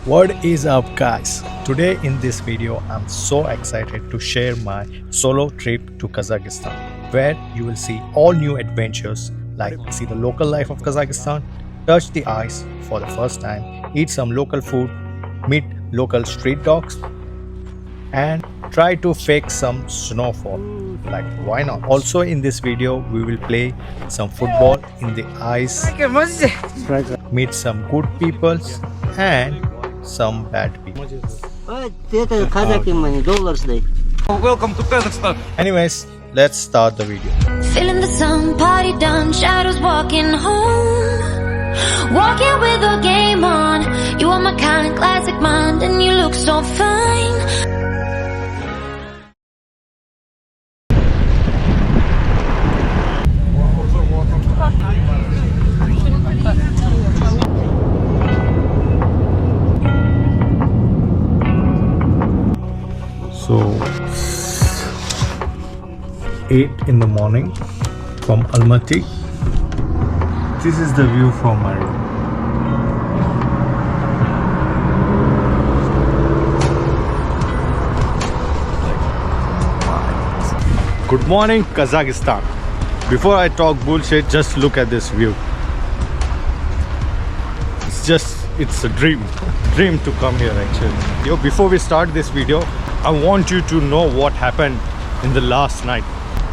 What is up guys? Today in this video I'm so excited to share my solo trip to Kazakhstan where you will see all new adventures like see the local life of Kazakhstan, touch the ice for the first time, eat some local food, meet local street dogs and try to fake some snowfall. Like why not? Also in this video we will play some football in the ice, meet some good people and some bad people. Welcome to Kazakhstan. Anyways, let's start the video. Feeling the sun, party done, shadows walking home. Walking with a game on. You are my kind, classic mind, and you look so fine. So 8 in the morning from Almaty. This is the view from my room. Good morning Kazakhstan. Before I talk bullshit, just look at this view. It's a dream to come here actually. Yo, before we start this video, I want you to know what happened in the last night.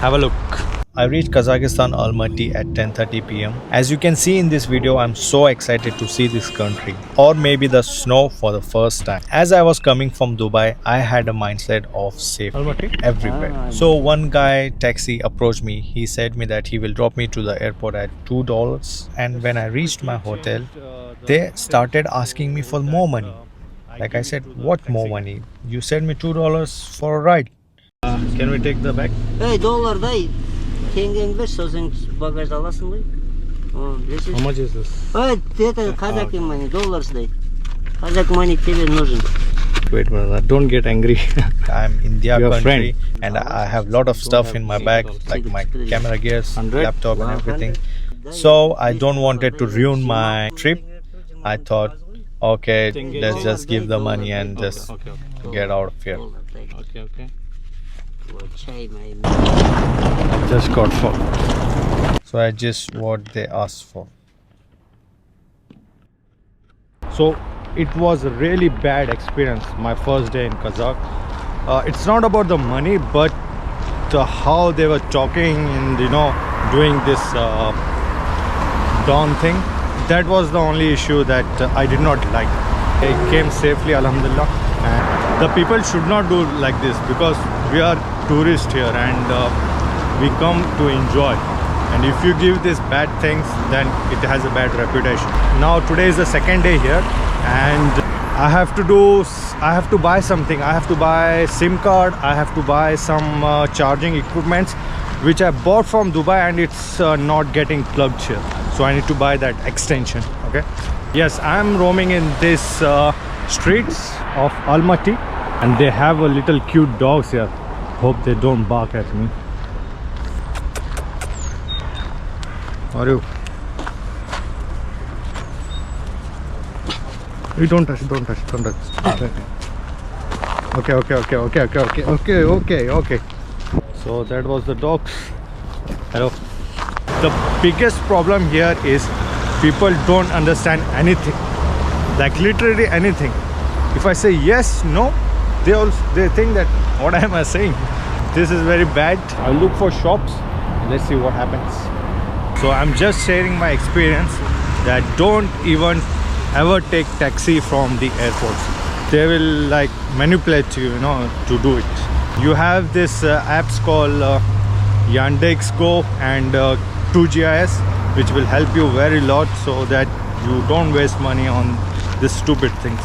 Have a look. I reached Kazakhstan Almaty at 10:30 p.m. As you can see in this video, I'm so excited to see this country or maybe the snow for the first time. As I was coming from Dubai, I had a mindset of safety everywhere. So one guy taxi approached me. He said me that he will drop me to the airport at $2, and when I reached my hotel, they started asking me for more money. Like I said, what more money? You said me $2 for a ride. Can we take the bag? Hey, dollarday. Теңгең бер, сосын багажды аласың ғой. How much is this? Это казахский money, долларсдай. Kazakh money тебе нужен. Wait, brother, don't get angry. I'm India country and I have lot of stuff in my bag, like my camera gears, laptop and everything. So I don't want it to ruin my trip. I thought, okay, let's just give the money and just get out of here. Okay. Just got full. So I just what they asked for. So it was a really bad experience, my first day in Kazakh. It's not about the money, but how they were talking and doing this dawn thing. That was the only issue that I did not like. I came safely, alhamdulillah. And the people should not do like this because we are tourists here and we come to enjoy. And if you give these bad things, then it has a bad reputation. Now today is the second day here and I have to buy something. I have to buy SIM card. I have to buy some charging equipments which I bought from Dubai and it's not getting plugged here. So I need to buy that extension. Okay. Yes, I am roaming in this streets of Almaty and they have a little cute dogs here. Hope they don't bark at me. Are you? You don't touch. Okay. So that was the dogs. Hello. The biggest problem here is people don't understand anything, like literally anything. If I say yes, no, they think that what am I saying? This is very bad. I'll look for shops. Let's see what happens. So I'm just sharing my experience that don't even ever take taxi from the airports. They will like manipulate you, to do it. You have this apps called Yandex Go and 2GIS, which will help you very lot so that you don't waste money on these stupid things.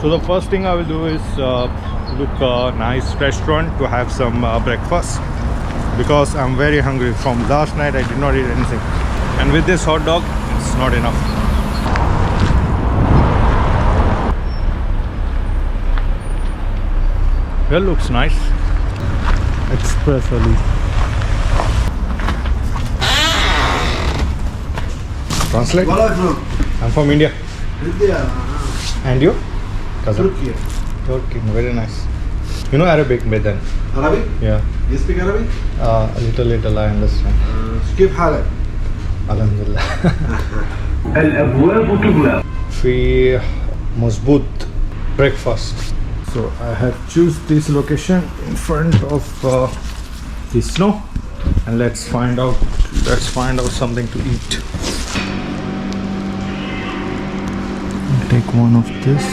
So the first thing I will do is look a nice restaurant to have some breakfast because I'm very hungry. From last night I did not eat anything, and with this hot dog it's not enough. Well, looks nice. Express Ali. Translate. I'm from India. India. And you? Kazakh. Turkey. Turkey. Very nice. You know Arabic, Medan? Arabic? Yeah. You speak Arabic? A little I understand. كيف حالك؟ Alhamdulillah. الأبواب تغلق. في مظبوط breakfast. So I have choose this location in front of the snow, and let's find out something to eat. I'll take one of this,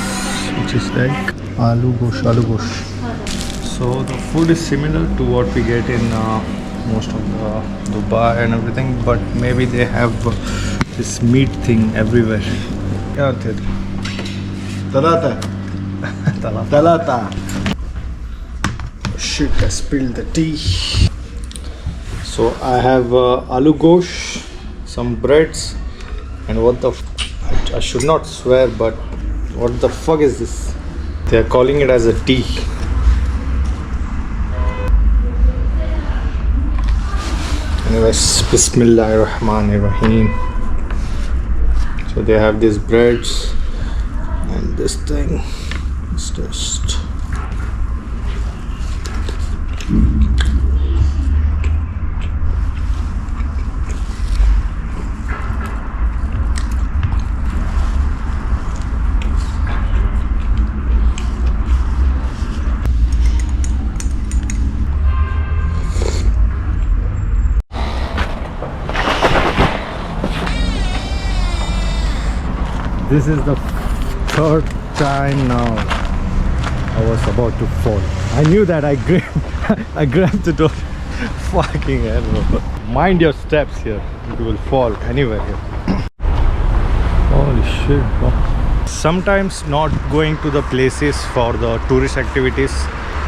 which is egg, aloo gosh. So the food is similar to what we get in most of the Dubai and everything, but maybe they have this meat thing everywhere. Yeah, ثلاثة. ثلاثة. Shit, I spilled the tea. So I have aloo gosh, some breads, and what the I should not swear, but what the fuck is this? They are calling it as a tea. Anyways, Bismillahirrahmanirrahim. So they have these breads and this thing. It's just this is the third time now I was about to fall. I knew that. I grabbed the door. Fucking hell, bro. Mind your steps here. You will fall anywhere here. Holy shit, bro. Sometimes not going to the places for the tourist activities,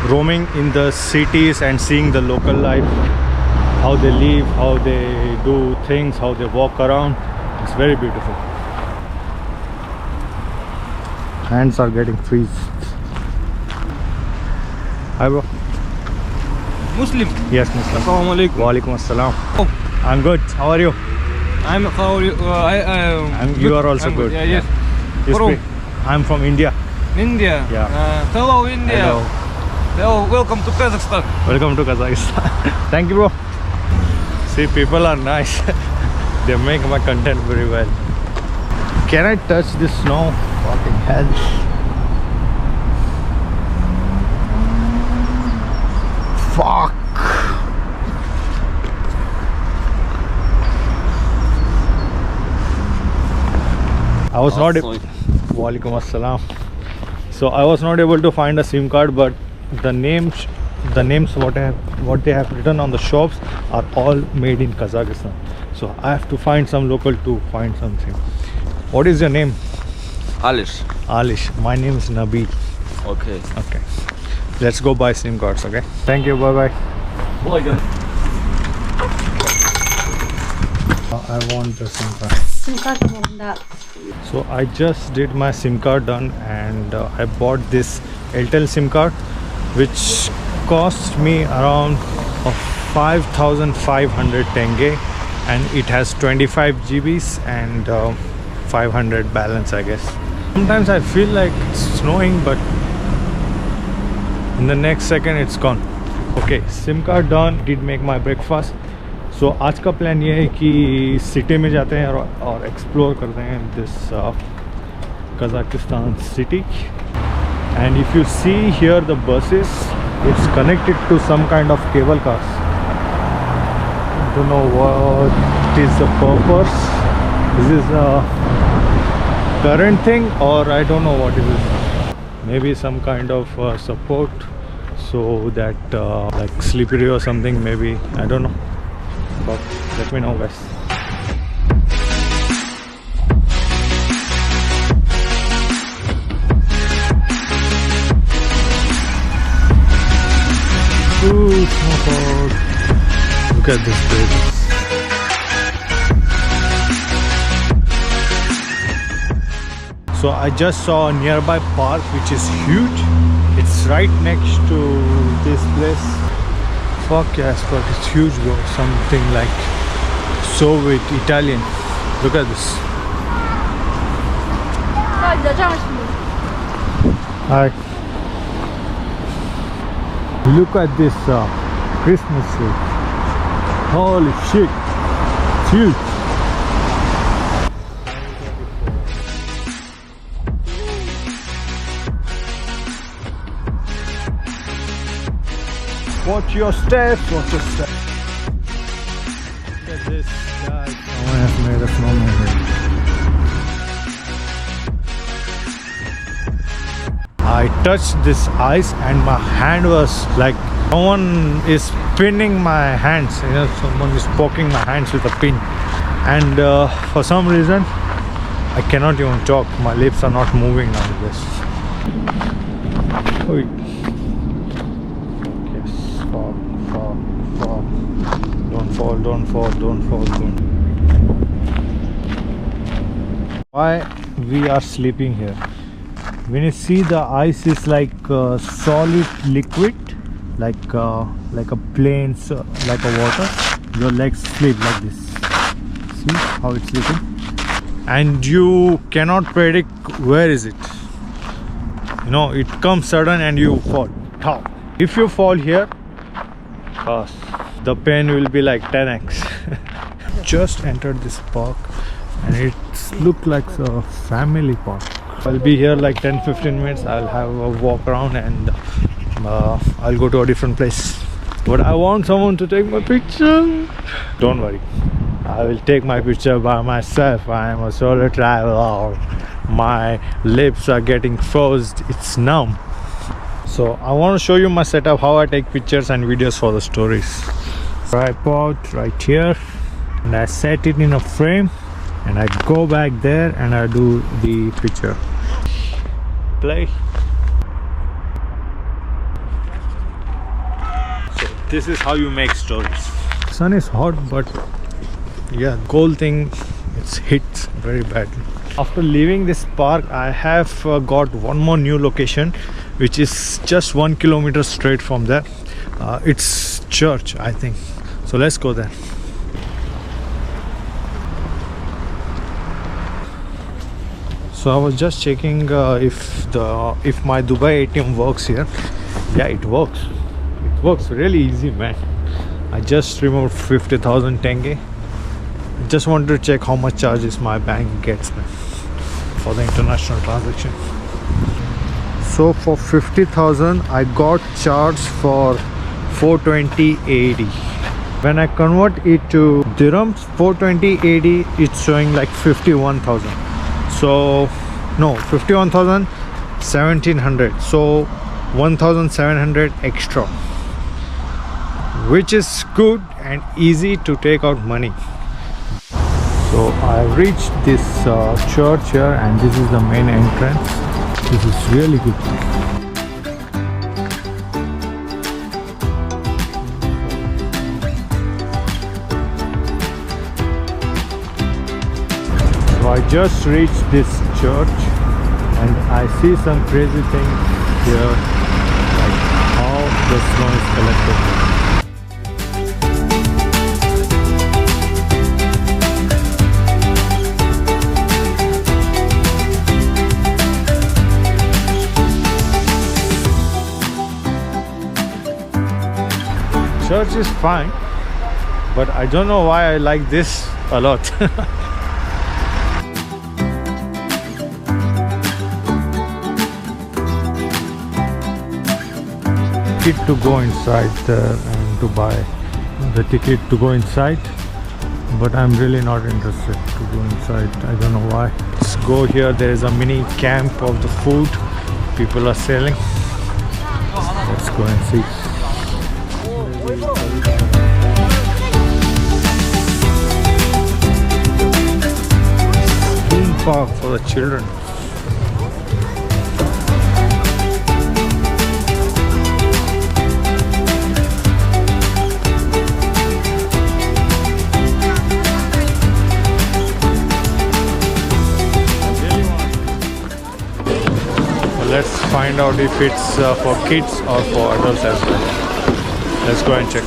roaming in the cities and seeing the local life, how they live, how they do things, how they walk around. It's very beautiful. Hands are getting freezed. Hi bro. Muslim. Yes, Muslim. Assalamu alaikum. Wa alaikum assalam. Oh. I'm good. How are you? How are you? You are also good. Yeah, yes. You From? speak? I'm from India. India. Yeah. Hello, India. Hello. Hello, welcome to Kazakhstan. Welcome to Kazakhstan. Thank you, bro. See, people are nice. They make my content very well. Can I touch this snow? Fucking hell. Fuck. I was not Walaikum assalam. So I was not able to find a SIM card, but the names what they have written on the shops are all made in Kazakhstan. So I have to find some local to find something. What is your name? Alish. Alish. My name is Nabeel. Okay. Okay. Let's go buy SIM cards, okay? Thank you, bye bye. I want the SIM card. So I just did my SIM card done, and I bought this Airtel SIM card, which cost me around 5,500 tenge, and it has 25 GBs and 500 balance, I guess. Sometimes I feel like it's snowing, but in the next second it's gone. Okay, SIM card done. Did make my breakfast. So आज का plan ये है कि city में जाते हैं और explore करते हैं this Kazakhstan city. And if you see here the buses, it's connected to some kind of cable cars. Don't know what is the purpose. This is a current thing, or I don't know what it is. Maybe some kind of support, so that like slippery or something, maybe, I don't know, but let me know, guys. Ooh, snowfall. Look at this bridge. So I just saw a nearby park which is huge. It's right next to this place. Fuck yes, but it's huge, bro. Something like Soviet Italian. Look at this. Hi. Look at this Christmas tree. Holy shit. It's huge. Watch your steps, watch your steps. Look at this, guys. Someone has made a snowman here. I touched this ice and my hand was like someone is pinning my hands. You know, someone is poking my hands with a pin. And for some reason, I cannot even talk. My lips are not moving like this. Oi. Don't fall. Why we are sleeping here? When you see the ice is like solid liquid, like a plain, like a water, your legs slip like this. See how it's sleeping? And you cannot predict where is it. You know, it comes sudden and you fall. How? If you fall here, the pain will be like 10x. Just entered this park and it looks like a family park. I'll be here like 10-15 minutes. I'll have a walk around and I'll go to a different place. But I want someone to take my picture. Don't worry, I will take my picture by myself. I am a solo traveler. My lips are getting frozen. It's numb. So I want to show you my setup, how I take pictures and videos for the stories. Tripod right here, and I set it in a frame and I go back there and I do the picture. Play. So this is how you make stories. Sun is hot, but yeah, cold thing, it's hit very badly. After leaving this park, I have got one more new location, which is just 1 kilometer straight from there. It's church, I think. So let's go there. So I was just checking if my Dubai ATM works here. Yeah, it works. It works really easy, man. I just removed 50,000 tenge. I just wanted to check how much charges my bank gets, man, for the international transaction. So for 50,000 I got charged for 420 AED. When I convert it to dirhams, 420 AED, it's showing like 51,000. So no, 51,000, 1,700. So 1,700 extra, which is good and easy to take out money. So I reached this church here, and this is the main entrance. This is really good. So I just reached this church and I see some crazy things here, like how the snow is collected. Church is fine, but I don't know why I like this a lot. Ticket to go inside there and to buy the ticket to go inside, but I'm really not interested to go inside. I don't know why. Let's go here. There is a mini camp of the food people are selling. Let's go and see. Theme park for the children. Let's find out if it's for kids or for adults as well. Let's go and check.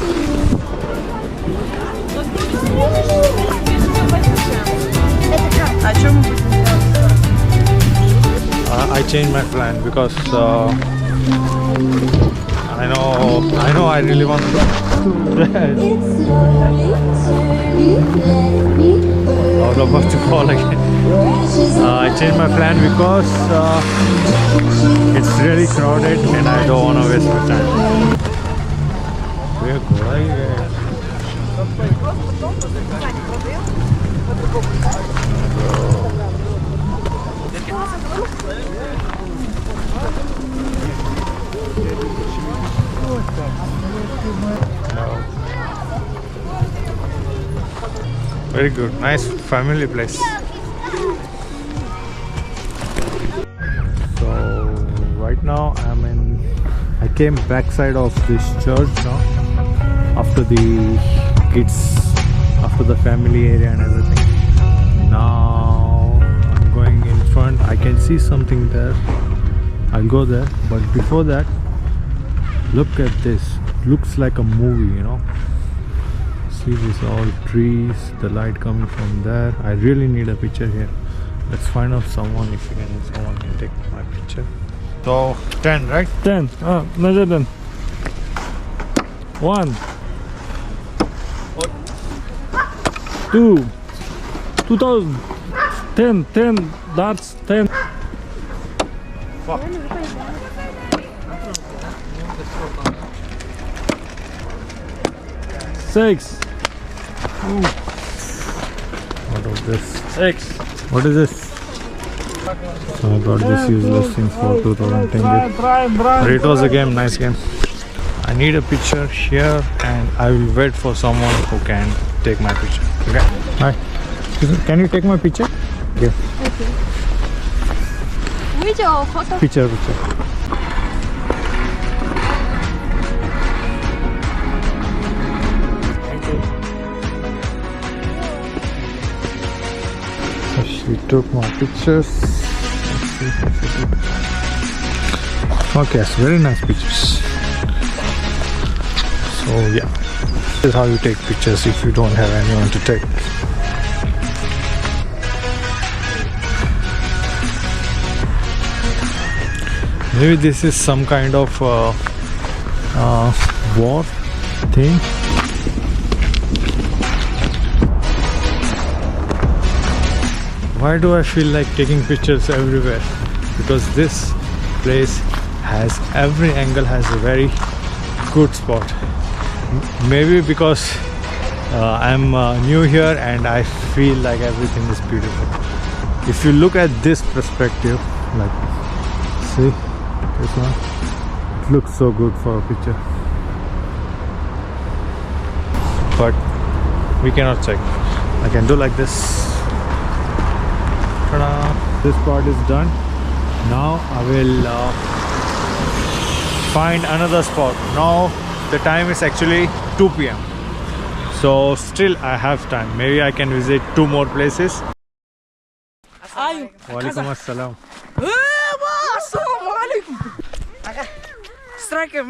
changed my plan because I know I really want to rest. I was about to fall again. I changed my plan because it's really crowded and I don't want to waste my time. We're going. Very good, nice family place. So right now I came backside of this church now after the kids, after the family area and everything. Now I'm going in front. I can see something there. I'll go there, but before that, look at this. Looks like a movie, you know. See, these all trees, the light coming from there. I really need a picture here. Let's find out someone someone can take my picture. So 10, right? 10. Measure 10. 1 2 2000 10 that's 10. Fuck. 6 What is this? 6 What is this? So I got this useless thing for 2010. But it was a game, nice game. I need a picture here and I will wait for someone who can take my picture. Okay. Hi. Can you take my picture? Okay. Video, photo. Picture. So she took my pictures. Okay, it's very nice pictures. So yeah, this is how you take pictures if you don't have anyone to take. Maybe this is some kind of war thing. Why do I feel like taking pictures everywhere? Because this place has every angle, has a very good spot. Maybe because I'm new here and I feel like everything is beautiful. If you look at this perspective, like, see this one, it looks so good for a picture, but we cannot check. I can do like this. Ta-da! This part is done. Now I will find another spot. Now the time is actually 2 p.m. So still I have time. Maybe I can visit 2 more places. Walaikum assalam. Striker,